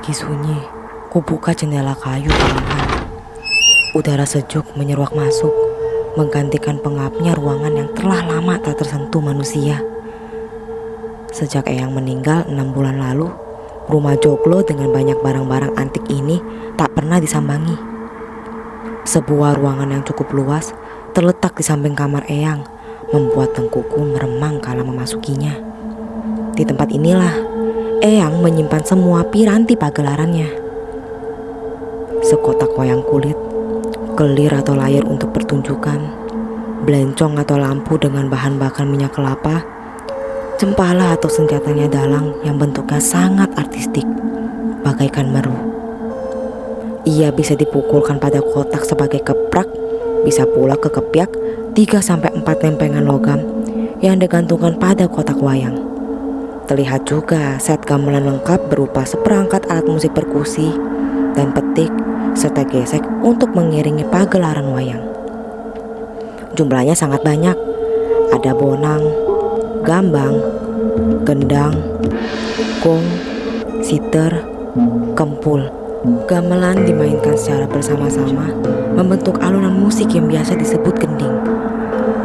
Lagi sunyi, kubuka jendela kayu perlahan. Udara sejuk menyeruak masuk, menggantikan pengapnya ruangan yang telah lama tak tersentuh manusia. Sejak Eyang meninggal 6 bulan lalu, rumah joglo dengan banyak barang-barang antik ini tak pernah disambangi. Sebuah ruangan yang cukup luas terletak di samping kamar Eyang, membuat tengkuku meremang kala memasukinya. Di tempat inilah Eyang menyimpan semua piranti pagelarannya. Sekotak wayang kulit, kelir atau layar untuk pertunjukan, belencong atau lampu dengan bahan bakar minyak kelapa, cempala atau senjatanya dalang yang bentuknya sangat artistik, bagaikan meru. Ia bisa dipukulkan pada kotak sebagai keprak, bisa pula kekepyak 3-4 lempengan logam yang digantungkan pada kotak wayang. Terlihat juga set gamelan lengkap berupa seperangkat alat musik perkusi dan petik serta gesek untuk mengiringi pagelaran wayang. Jumlahnya sangat banyak. Ada bonang, gambang, gendang, gong, siter, kempul. Gamelan dimainkan secara bersama-sama membentuk alunan musik yang biasa disebut gending,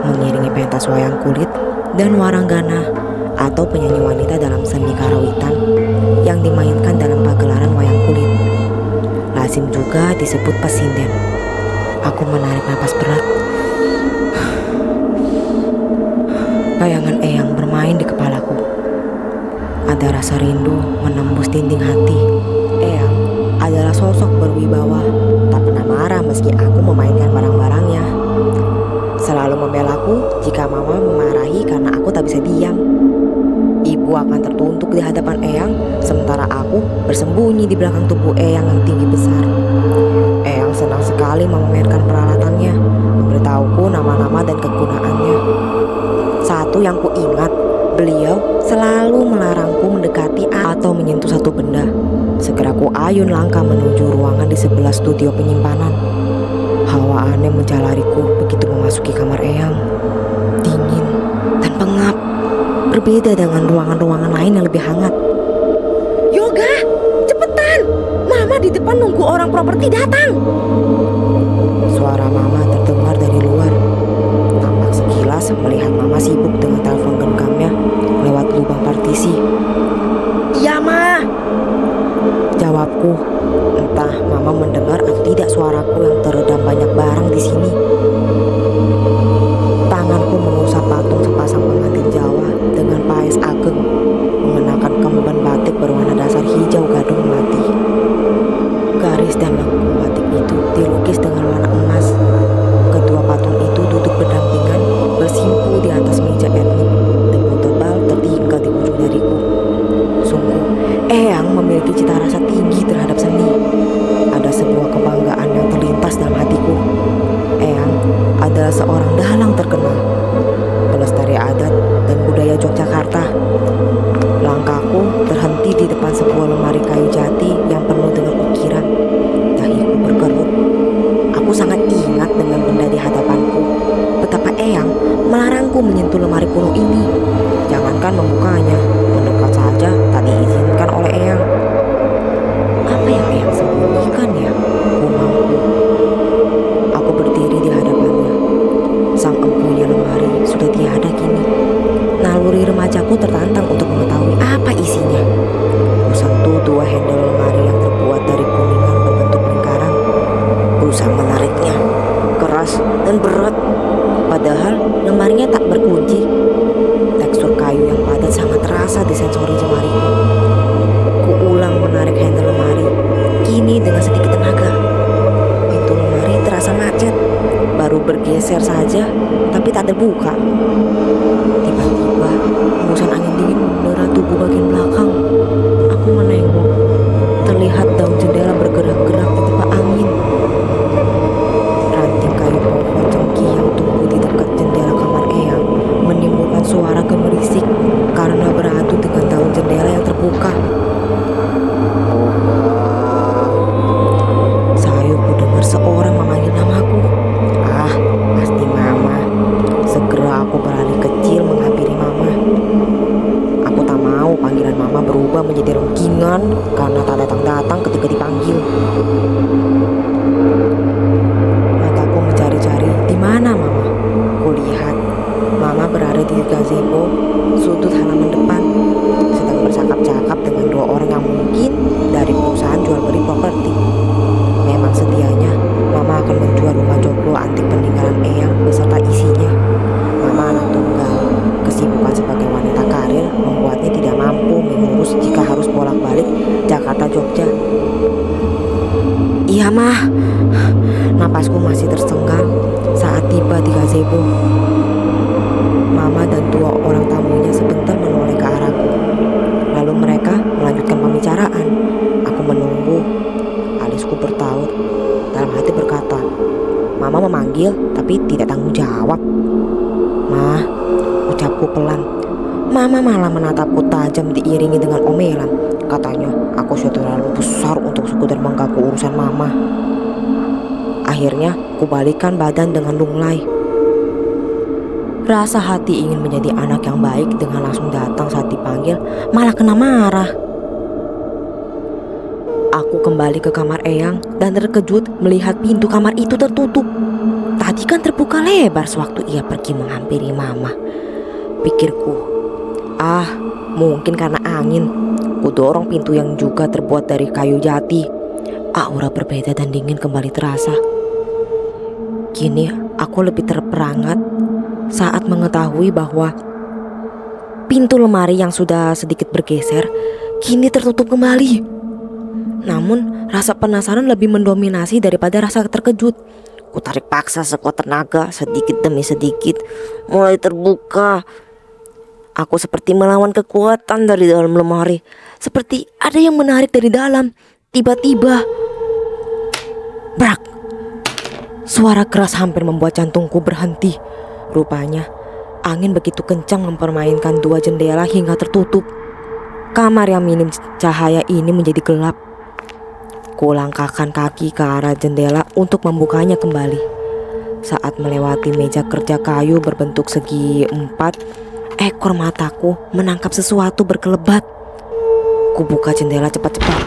mengiringi pentas wayang kulit dan waranggana atau penyanyi wanita dalam seni karawitan yang dimainkan dalam pagelaran wayang kulit. Lazim juga disebut pesinden. Aku menarik napas berat. Bayangan Eyang bermain di kepalaku. Ada rasa rindu menembus dinding hati. Eyang adalah sosok berwibawa, tak pernah marah meski aku memainkan barang-barangnya. Selalu membelaku jika mama memarahi karena aku tak bisa diam. Ibu akan tertuntuk di hadapan Eyang, sementara aku bersembunyi di belakang tubuh Eyang yang tinggi besar. Eyang senang sekali memamerkan peralatannya, memberitahuku nama-nama dan kegunaannya. Satu yang kuingat, beliau selalu melarangku mendekati atau menyentuh satu benda. Segera ku ayun langkah menuju ruangan di sebelah studio penyimpanan. Hawa aneh menjalariku begitu memasuki kamar Eyang. Dingin dan pengap, berbeda dengan ruangan-ruangan lain yang lebih hangat. Yoga, cepetan! Mama di depan nunggu orang properti datang. Suara mama terdengar dari luar. Tampak sekilas melihat mama sibuk dengan telepon genggamnya lewat lubang partisi. Iya, Ma. Jawabku. Entah mama mendengar atau tidak suaraku yang teredam banyak barang di sini. Tanganku mengusap patung sepasang pengantin Jawa dengan paes ageng, mengenakan kemben batik berwarna dasar hijau gadung melati. Garis dan lengkung batik itu dilukis dengan warna emas. Kedua patung itu duduk berdampingan, bersimpu di atas meja etnik. Debu tebal tertinggal di ujung jariku. Sungguh, Eyang memiliki cita rasa tinggi terhadap seni. Ada sebuah kebanggaan yang terlintas dalam hatiku. Eyang adalah seorang dalang terkenal, pelestari adat dan budaya Yogyakarta. Langkahku terhenti di depan sebuah lemari kayu jati yang penuh dengan ukiran. Dahiku berkerut. Aku sangat ingat dengan benda di hadapanku. Betapa Eyang melarangku menyentuh lemari kuno ini. Jangankan membukanya, mendekat saja tak diizinkan oleh Eyang. Apa yang Eyang sembunyikan ya? Gumamku. Aku berdiri di hadapannya. Sang empunya lemari sudah tiada kini. Naluri remajaku tertantang untuk mengetahui apa isinya. Kusentuh 2 handle lemari yang terbuat dari kuningan berbentuk lingkaran. Berusaha menariknya, keras dan berat. Padahal lemarinya tak berkunci. Tekstur kayu yang padat sangat terasa di sensori jemariku. Ku ulang menarik handle lemari, kini dengan sedikit tenaga. Pintu lemari terasa macet, baru bergeser saja, tapi tak terbuka. Tiba-tiba, hembusan angin dingin mendera tubuh bagian belakang. Aku menengok, terlihat daun jendela bergerak-gerak di tiba angin. Ranting kayu pohon cengkih yang tumbuh di dekat jendela kamar Eyang menimbulkan suara gemerisik karena beradu dengan daun jendela yang terbuka. Sayup dengar seorang memanggil namaku. Ah, pasti Mama. Segera aku beralih kecil menghampiri Mama. Aku tak mau panggilan Mama berubah menjadi renggingan karena tak datang-datang masih tersenggang saat tiba di gazebo. Mama dan dua orang tamunya sebentar menoleh ke arahku. Lalu mereka melanjutkan pembicaraan. Aku menunggu. Alisku bertaut. Dalam hati berkata, Mama memanggil tapi tidak tanggung jawab. Mah, ucapku pelan. Mama malah menatapku tajam diiringi dengan omelan. Katanya aku sudah terlalu besar untuk sekedar mengganggu urusan Mama. Akhirnya kubalikkan badan dengan lunglai. Rasa hati ingin menjadi anak yang baik dengan langsung datang saat dipanggil malah kena marah. Aku kembali ke kamar Eyang dan terkejut melihat pintu kamar itu tertutup. Tadi kan terbuka lebar sewaktu ia pergi menghampiri Mama. Pikirku, mungkin karena angin. Kudorong pintu yang juga terbuat dari kayu jati. Aura berbeda dan dingin kembali terasa. Kini aku lebih terperangat saat mengetahui bahwa pintu lemari yang sudah sedikit bergeser kini tertutup kembali. Namun rasa penasaran lebih mendominasi daripada rasa terkejut. Kutarik paksa sekuat tenaga, sedikit demi sedikit mulai terbuka. Aku seperti melawan kekuatan dari dalam lemari, seperti ada yang menarik dari dalam. Tiba-tiba, brak! Suara keras hampir membuat jantungku berhenti. Rupanya angin begitu kencang mempermainkan dua jendela hingga tertutup. Kamar yang minim cahaya ini menjadi gelap. Kulangkahkan kaki ke arah jendela untuk membukanya kembali. Saat melewati meja kerja kayu berbentuk segi empat, ekor mataku menangkap sesuatu berkelebat. Kubuka jendela cepat-cepat.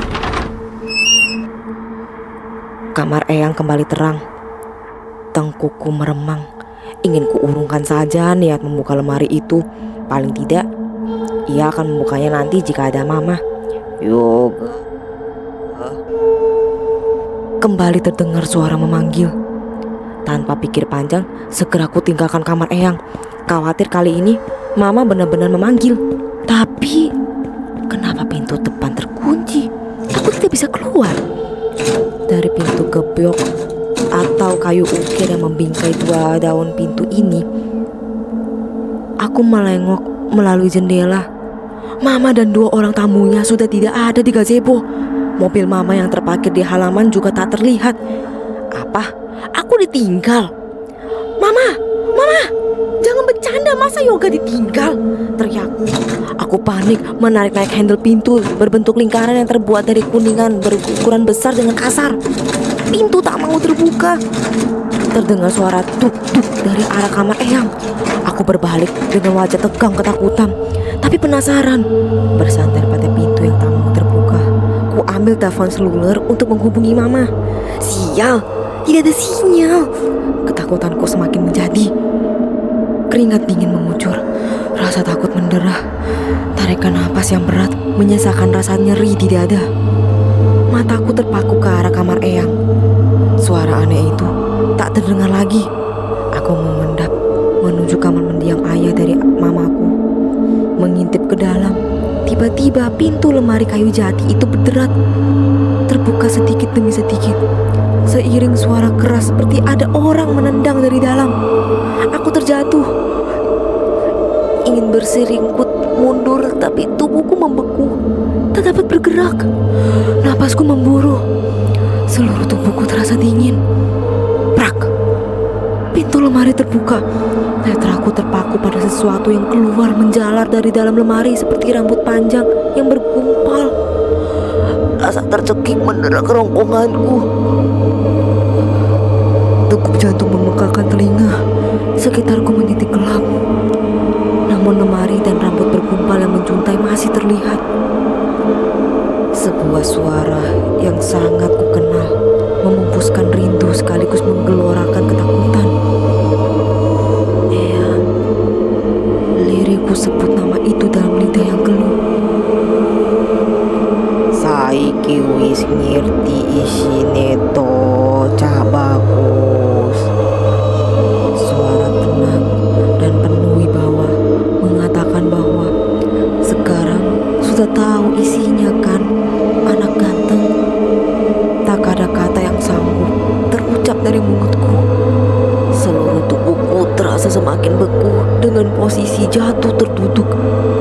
Kamar Eyang kembali terang. Tengkukku meremang. Ingin kuurungkan saja niat membuka lemari itu. Paling tidak, ia akan membukanya nanti jika ada Mama. Yoga. Kembali terdengar suara memanggil. Tanpa pikir panjang, segera ku tinggalkan kamar Eyang. Khawatir kali ini Mama benar-benar memanggil. Tapi kenapa pintu depan terkunci? Aku tidak bisa keluar. Dari pintu gebyok atau kayu ukir yang membingkai dua daun pintu ini, aku melengok melalui jendela. Mama dan dua orang tamunya sudah tidak ada di gazebo. Mobil Mama yang terparkir di halaman juga tak terlihat. Apa? Aku ditinggal? Mama! Mama! Jangan bercanda, masa Yoga ditinggal? Teriakku. Aku panik menarik-naik handle pintu berbentuk lingkaran yang terbuat dari kuningan berukuran besar dengan kasar. Pintu tak mau terbuka. Terdengar suara tuk-tuk dari arah kamar Eyang. Aku berbalik dengan wajah tegang ketakutan, tapi penasaran. Bersandar pada pintu yang tak mau terbuka, ku ambil telepon seluler untuk menghubungi Mama. Sial, tidak ada sinyal. Ketakutanku semakin menjadi. Keringat dingin mengucur, rasa takut menderah. Tarikan napas yang berat menyisakan rasa nyeri di dada. Mataku terpaku ke arah kamar Eyang. Suara aneh itu tak terdengar lagi. Aku mengendap menuju kamar mendiang ayah dari Mamaku. Mengintip ke dalam, tiba-tiba pintu lemari kayu jati itu berderat, terbuka sedikit demi sedikit. Seiring suara keras seperti ada orang menendang dari dalam. Aku terjatuh. Ingin berseringkut mundur, tapi tubuhku membeku. Tak dapat bergerak. Napasku memburu. Seluruh tubuhku terasa dingin. Prak! Pintu lemari terbuka. Netraku terpaku pada sesuatu yang keluar menjalar dari dalam lemari seperti rambut panjang yang bergumpal. Rasa tercekik mendera kerongkonganku. Degup jantung memekakan telinga. Sekitarku menitik gelap. Namun lemari dan rambut bergumpal yang menjuntai masih terlihat. Sebuah suara yang sangat kukenal memupuskan rindu sekaligus menggelorakan ketakutan. Eyang. Lirikku sebut nama itu dalam lidah yang keluh. Saiki wis ngerti isine to, cah bagus. Suara tenang dan penuh wibawa mengatakan bahwa sekarang sudah tahu isinya kan, anak ganteng. Tak ada kata yang sanggup terucap dari mulutku. terasa semakin beku dengan posisi jatuh terduduk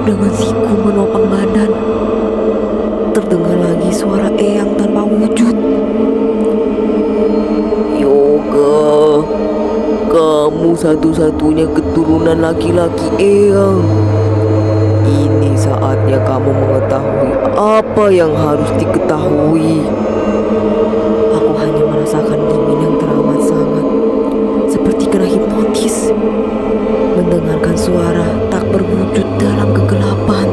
dengan siku menopang badan. Terdengar lagi suara Eyang tanpa wujud. Yoga, kamu satu-satunya keturunan laki-laki Eyang. Ini saatnya kamu mengetahui apa yang harus diketahui. Aku hanya merasakan dingin yang teramat sangat, seperti kena hipnotis. Mendengarkan suara tak berwujud dalam kegelapan.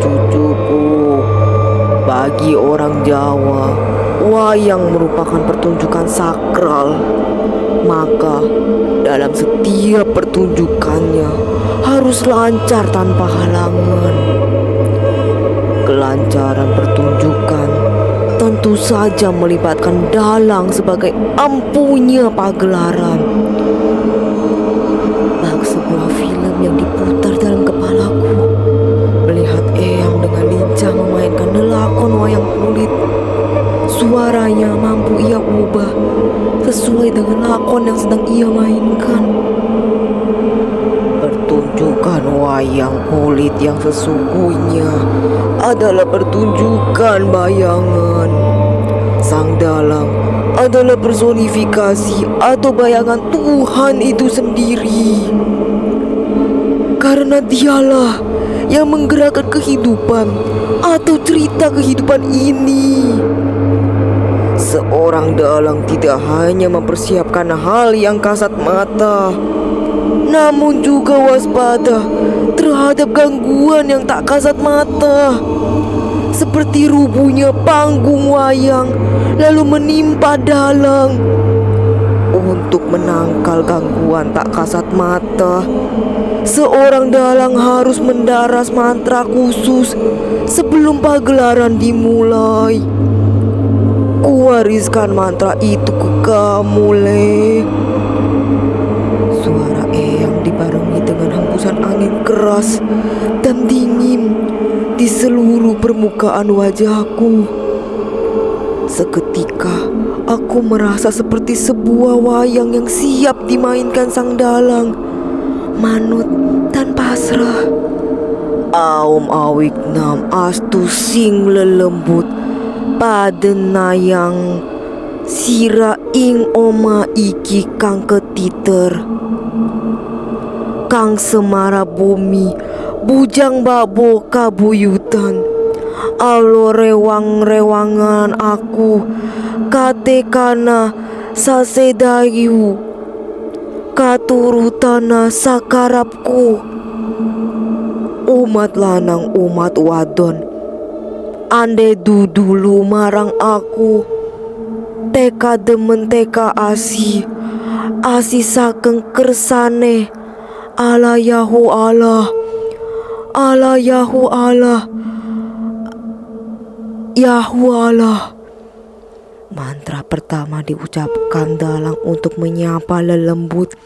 Cucuku, bagi orang Jawa, wayang merupakan pertunjukan sakral. Maka dalam setiap pertunjukannya harus lancar tanpa halangan. Kelancaran pertunjukan tentu saja melibatkan dalang sebagai ampunya pagelaran. Bak sebuah film yang diputar dalam kepalaku, melihat Eyang dengan lincah memainkan lelakon wayang kulit. Suaranya mampu ia ubah sesuai dengan lakon yang sedang ia mainkan. Pertunjukan wayang kulit yang sesungguhnya adalah pertunjukan bayangan. Sang dalang adalah personifikasi atau bayangan Tuhan itu sendiri. Karena dialah yang menggerakkan kehidupan atau cerita kehidupan ini. Seorang dalang tidak hanya mempersiapkan hal yang kasat mata, namun juga waspada terhadap gangguan yang tak kasat mata, seperti rubuhnya panggung wayang lalu menimpa dalang. Untuk menangkal gangguan tak kasat mata, seorang dalang harus mendaras mantra khusus sebelum pagelaran dimulai. Kuwariskan mantra itu ke kamu, Le. Suara Eyang dibarengi dengan hembusan angin keras dan dingin di seluruh permukaan wajahku. Seketika aku merasa seperti sebuah wayang yang siap dimainkan sang dalang, manut dan pasrah. Aum awik nam astu sing lelembut padenayang sira ing oma iki kang ketiter, kang semara bumi bujang babo kabuyutan. Alo rewang-rewangan aku katekana sasedayu katurutana sakarapku. Umat lanang umat wadon ande dudulu marang aku, teka demen teka asi saking kersane. Ala Yahu Allah, ala Yahu Allah, Yahu Allah. Mantra pertama diucapkan dalang untuk menyapa lelembut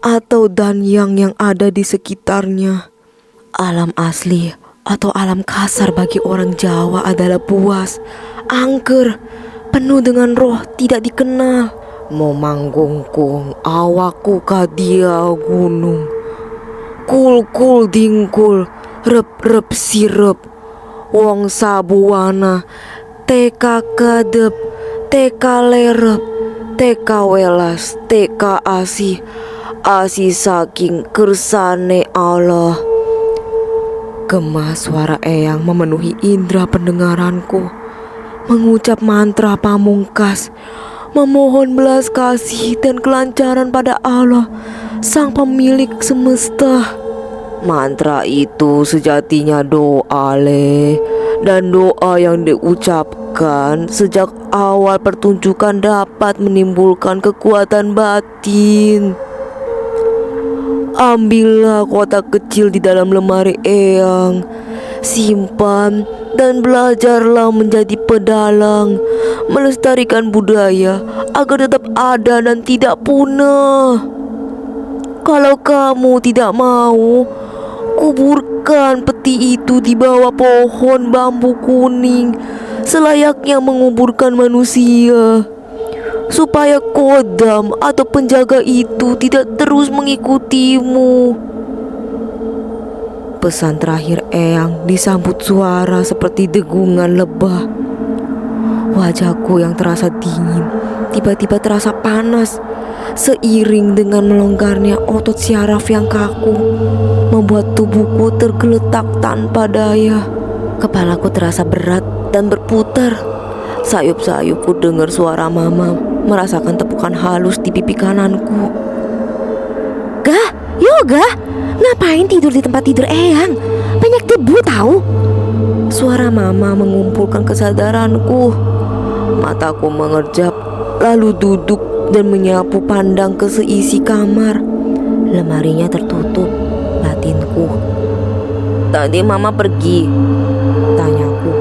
atau danyang yang ada di sekitarnya. Alam asli atau alam kasar bagi orang Jawa adalah buas, angker, penuh dengan roh tidak dikenal. Memanggungkung awaku kadia gunung, kul dingkul, rep sirep, wong sabuana, teka kadep, teka lerep, teka welas, teka asi saking kersane Allah. Gema suara Eyang memenuhi indera pendengaranku, mengucap mantra pamungkas, memohon belas kasih dan kelancaran pada Allah, Sang Pemilik semesta. Mantra itu sejatinya doa, Le, dan doa yang diucapkan sejak awal pertunjukan dapat menimbulkan kekuatan batin. Ambillah kotak kecil di dalam lemari Eyang, simpan dan belajarlah menjadi pedalang, melestarikan budaya agar tetap ada dan tidak punah. Kalau kamu tidak mau, kuburkan peti itu di bawah pohon bambu kuning, selayaknya menguburkan manusia. supaya kodam atau penjaga itu tidak terus mengikutimu. Pesan terakhir Eyang disambut suara seperti degungan lebah. Wajahku yang terasa dingin tiba-tiba terasa panas seiring dengan melonggarnya otot syaraf yang kaku, membuat tubuhku tergeletak tanpa daya. Kepalaku terasa berat dan berputar. Sayup-sayup ku dengar suara mama merasakan tepukan halus di pipi kananku. Gah, Yoga, ngapain tidur di tempat tidur Eyang? Banyak debu tahu. Suara mama mengumpulkan kesadaranku. Mataku mengerjap, lalu duduk dan menyapu pandang ke seisi kamar. Lemarinya tertutup, batinku. Tadi mama pergi, tanyaku.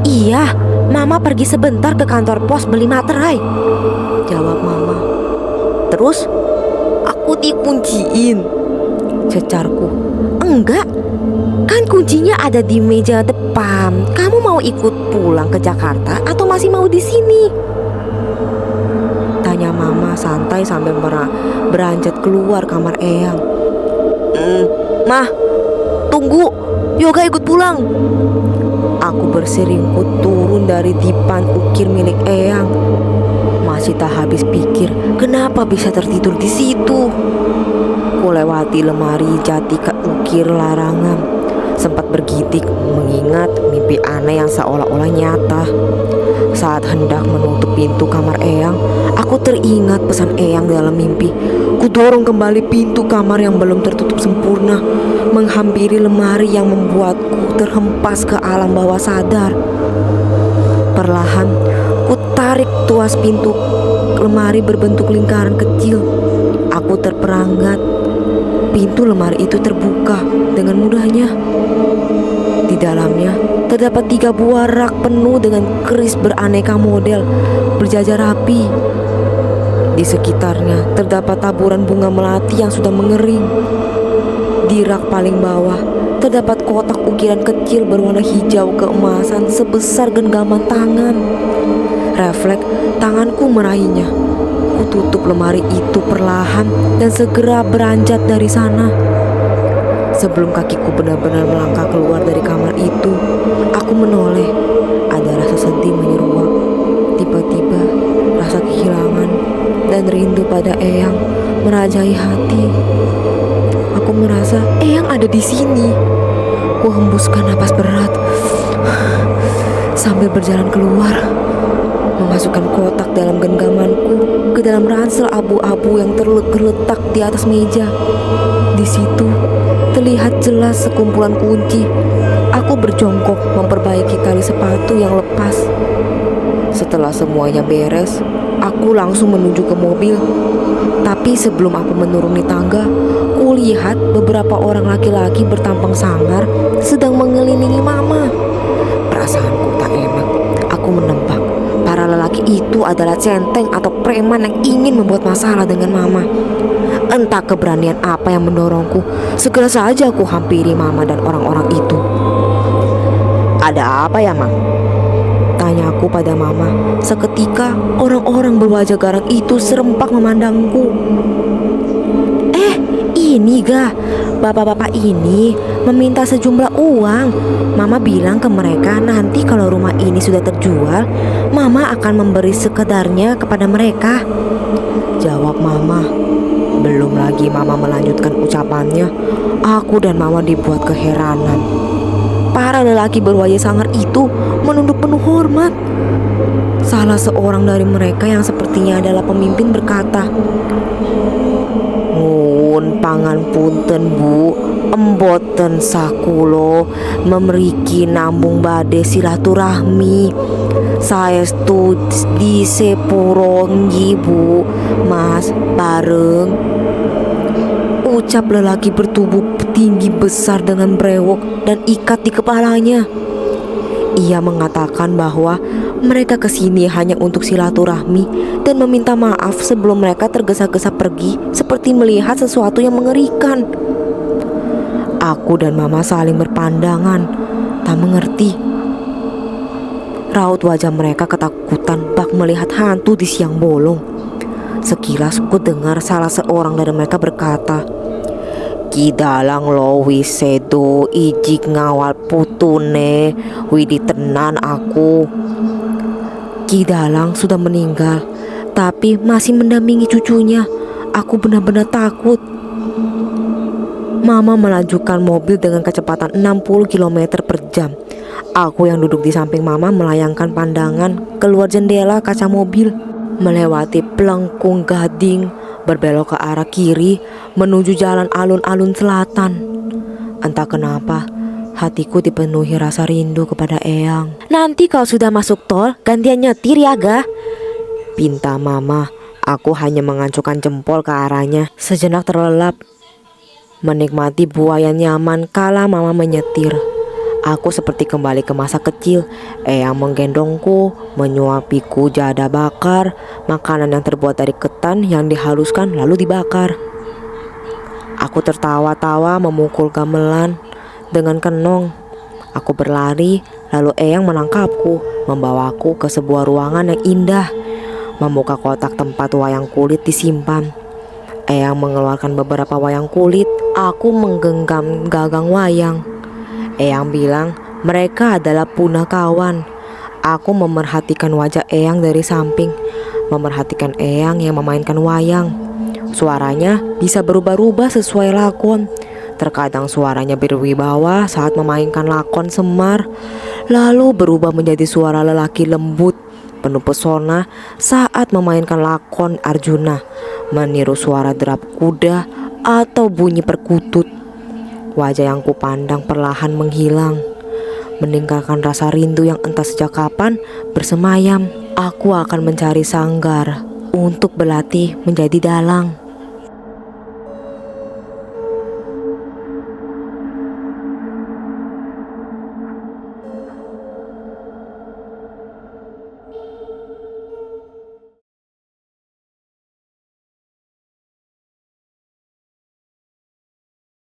Iya, mama pergi sebentar ke kantor pos beli materai, jawab mama. Terus? Aku dikunciin, cecarku. Enggak, kan kuncinya ada di meja depan. Kamu mau ikut pulang ke Jakarta atau masih mau di sini? Tanya mama santai sambil beranjat keluar kamar Eyang. Mah, tunggu, Yoga ikut pulang. Aku berseringkut turun dari dipan ukir milik Eyang. Masih tak habis pikir kenapa bisa tertidur di situ. Ku lewati lemari jati ke ukir larangan, sempat bergidik mengingat mimpi aneh yang seolah-olah nyata. Saat hendak menutup pintu kamar Eyang, aku teringat pesan Eyang dalam mimpi. Ku dorong kembali pintu kamar yang belum tertutup sempurna, menghampiri lemari yang membuatku terhempas ke alam bawah sadar. Perlahan, ku tarik tuas pintu lemari berbentuk lingkaran kecil. Aku terperangat. Pintu lemari itu terbuka dengan mudahnya. Di dalamnya terdapat 3 buah rak penuh dengan keris beraneka model berjajar rapi. Di sekitarnya terdapat taburan bunga melati yang sudah mengering. Di rak paling bawah terdapat kotak ukiran kecil berwarna hijau keemasan sebesar genggaman tangan. Refleks tanganku meraihnya. Ku tutup lemari itu perlahan dan segera beranjak dari sana. Sebelum kakiku benar-benar melangkah keluar dari kamar itu, aku menoleh. Ada rasa sedih menyeruak. Tiba-tiba rasa kehilangan dan rindu pada Eyang merajai hati. Aku merasa Eyang ada di sini. Ku hembuskan napas berat sambil berjalan keluar, memasukkan kotak dalam genggamanku ke dalam ransel abu-abu yang terletak di atas meja. Di situ terlihat jelas sekumpulan kunci. Aku berjongkok memperbaiki tali sepatu yang lepas. Setelah semuanya beres, aku langsung menuju ke mobil. Tapi sebelum aku menuruni tangga, kulihat beberapa orang laki-laki bertampang sangar sedang mengelilingi mama. Perasaanku tak enak. Aku menebak para lelaki itu adalah centeng atau preman yang ingin membuat masalah dengan mama. Entah keberanian apa yang mendorongku, segera saja aku hampiri mama dan orang-orang itu. Ada apa ya, Ma? Tanyaku pada mama. Seketika orang-orang berwajah garang itu serempak memandangku. Ini ga, bapak-bapak ini meminta sejumlah uang. Mama bilang ke mereka nanti kalau rumah ini sudah terjual, Mama akan memberi sekedarnya kepada mereka, jawab Mama. Belum lagi Mama melanjutkan ucapannya, aku dan Mama dibuat keheranan. Para lelaki berwajah sangar itu menunduk penuh hormat. Salah seorang dari mereka yang sepertinya adalah pemimpin berkata, "Nuwun panganpunten Bu, emboten sakulo memriki namung badhe silaturahmi. Saestu di sepuro nggih Bu, Mas bareng," ucap lelaki bertubuh tinggi besar dengan brewok dan ikat di kepalanya. Ia mengatakan bahwa mereka kesini hanya untuk silaturahmi dan meminta maaf sebelum mereka tergesa-gesa pergi seperti melihat sesuatu yang mengerikan. Aku dan Mama saling berpandangan, tak mengerti. Raut wajah mereka ketakutan bak melihat hantu di siang bolong. Sekilas ku dengar salah seorang dari mereka berkata, "Ki dalang lo wisedo ijik ngawal putune, widi tenan aku." Ki Dalang sudah meninggal, tapi masih mendampingi cucunya. Aku benar-benar takut. Mama melajukan mobil dengan kecepatan 60 km per jam. Aku yang duduk di samping mama melayangkan pandangan keluar jendela kaca mobil, melewati Pelengkung Gading, berbelok ke arah kiri menuju jalan alun-alun selatan. Entah kenapa, hatiku dipenuhi rasa rindu kepada Eyang. "Nanti kalau sudah masuk tol, gantian nyetir ya, Ga?" pinta mama. Aku hanya mengacukan jempol ke arahnya, sejenak terlelap, menikmati buayan nyaman kala mama menyetir. Aku seperti kembali ke masa kecil. Eyang menggendongku, menyuapiku jada bakar, makanan yang terbuat dari ketan yang dihaluskan lalu dibakar. Aku tertawa-tawa memukul gamelan dengan kenong. Aku berlari, lalu Eyang menangkapku, membawaku ke sebuah ruangan yang indah, membuka kotak tempat wayang kulit disimpan. Eyang mengeluarkan beberapa wayang kulit. Aku menggenggam gagang wayang. Eyang bilang mereka adalah punakawan. Aku memerhatikan wajah Eyang dari samping, memerhatikan Eyang yang memainkan wayang. Suaranya bisa berubah-ubah sesuai lakon. Terkadang suaranya berwibawa saat memainkan lakon Semar, lalu berubah menjadi suara lelaki lembut penuh pesona saat memainkan lakon Arjuna, meniru suara derap kuda atau bunyi perkutut. Wajah yang kupandang perlahan menghilang, meninggalkan rasa rindu yang entah sejak kapan bersemayam. Aku akan mencari sanggar untuk berlatih menjadi dalang.